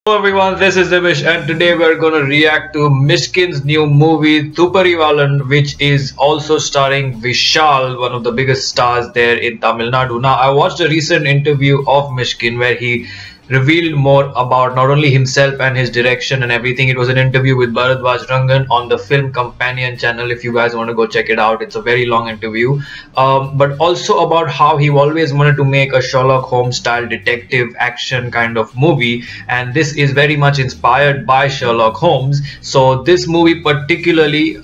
Hello everyone, this is Nimish and today we're gonna react to Mysskin's new movie Thupparivaalan, which is also starring Vishal, one of the biggest stars there in Tamil Nadu. Now, I watched a recent interview of Mysskin where he revealed more about not only himself and his direction and everything. It was an interview with Bhagyaraj Rangan on the Film Companion channel. If you guys want to go check it out, it's a very long interview. But also about how he always wanted to make a Sherlock Holmes style detective action kind of movie, and this is very much inspired by Sherlock Holmes. So this movie particularly,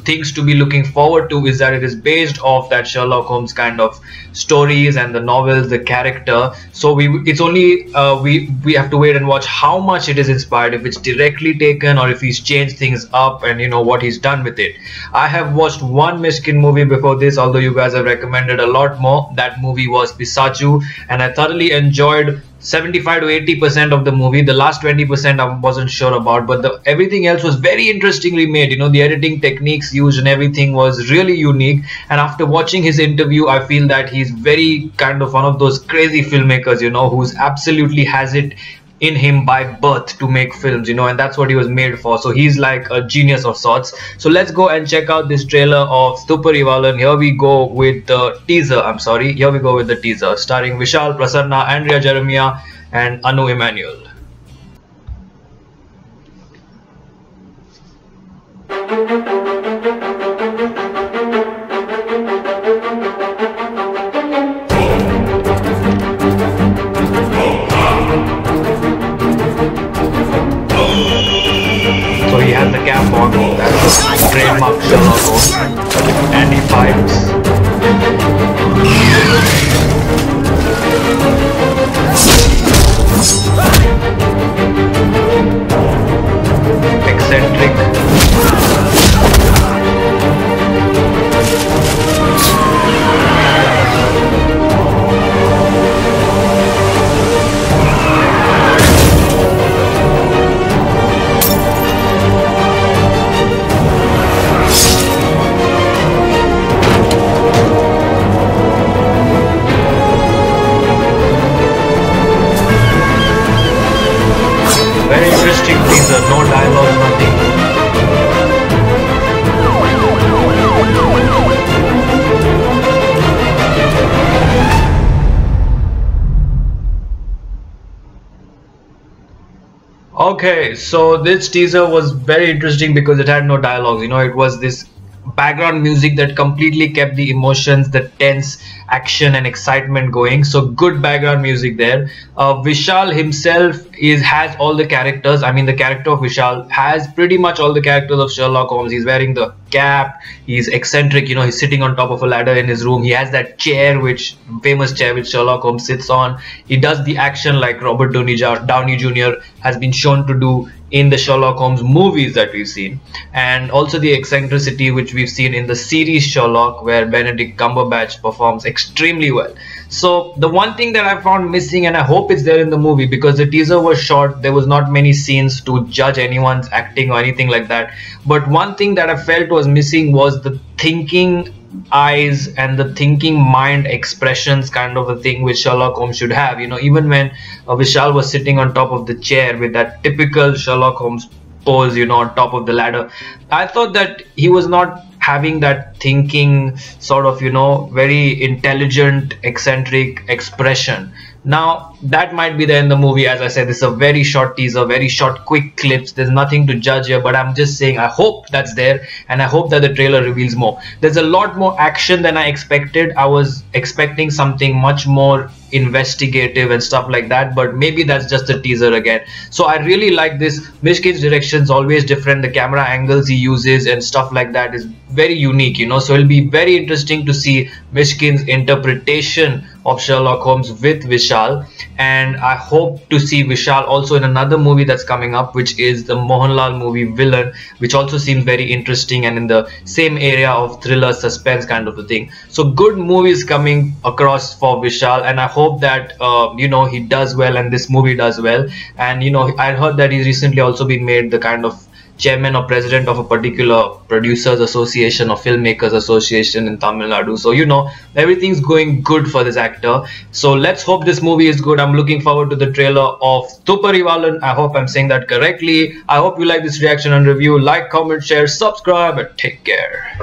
things to be looking forward to is that it is based off that Sherlock Holmes kind of stories and the novels, the character. So we have to wait and watch how much it is inspired, if it's directly taken or if he's changed things up and you know what he's done with it. I have watched one Mysskin movie before this, although you guys have recommended a lot more. That movie was Pisaju, and I thoroughly enjoyed 75 to 80% of the movie. The last 20% I wasn't sure about, but everything else was very interestingly made. You know, the editing techniques used and everything was really unique. And after watching his interview, I feel that he's very kind of one of those crazy filmmakers, you know, who's absolutely has it in him by birth to make films, you know, and that's what he was made for. So he's like a genius of sorts. So let's go and check out this trailer of Thupparivaalan. Here we go with the teaser. Here we go with the teaser, starring Vishal, Prasanna, Andrea, Jeremiah, and Emmanuel. So he has the cap on, that's the trademark Sherlock Holmes, and he fights. Eccentric. Very interesting teaser, no dialogue, nothing. Okay, so this teaser was very interesting because it had no dialogues. You know, it was this background music that completely kept the emotions, the tense action and excitement going. So good background music there. Vishal himself has all the characters. I mean, the character of Vishal has pretty much all the characters of Sherlock Holmes. He's wearing the cap, he's eccentric, you know, he's sitting on top of a ladder in his room. He has that chair, which famous chair which Sherlock Holmes sits on. He does the action like Robert Downey Jr. has been shown to do in the Sherlock Holmes movies that we've seen, and also the eccentricity which we've seen in the series Sherlock, where Benedict Cumberbatch performs extremely well. So the one thing that I found missing, and I hope it's there in the movie because the teaser was short, there was not many scenes to judge anyone's acting or anything like that, but one thing that I felt was missing was the thinking eyes and the thinking mind expressions kind of a thing which Sherlock Holmes should have. You know, even when Vishal was sitting on top of the chair with that typical Sherlock Holmes pose, you know, on top of the ladder, I thought that he was not having that thinking sort of, you know, very intelligent eccentric expression. Now that might be there in the movie. As I said, this is a very short teaser, very short quick clips, there's nothing to judge here, but I'm just saying I hope that's there, and I hope that the trailer reveals more. There's a lot more action than I expected. I was expecting something much more investigative and stuff like that, but maybe that's just a teaser again. So I really like this. Mysskin's direction is always different. The camera angles he uses and stuff like that is very unique, you know, so it'll be very interesting to see Mysskin's interpretation of Sherlock Holmes with Vishal, and I hope to see Vishal also in another movie that's coming up, which is the Mohanlal movie Villain, which also seems very interesting and in the same area of thriller suspense kind of a thing. So good movies coming across for Vishal, and I hope that you know, he does well and this movie does well. And you know, I heard that he's recently also been made the kind of chairman or president of a particular producers association or filmmakers association in Tamil Nadu. So everything's going good for this actor. So let's hope this movie is good. I'm looking forward to the trailer of Thupparivaalan. I hope I'm saying that correctly. I hope you like this reaction and review. Like, comment, share, subscribe, and take care.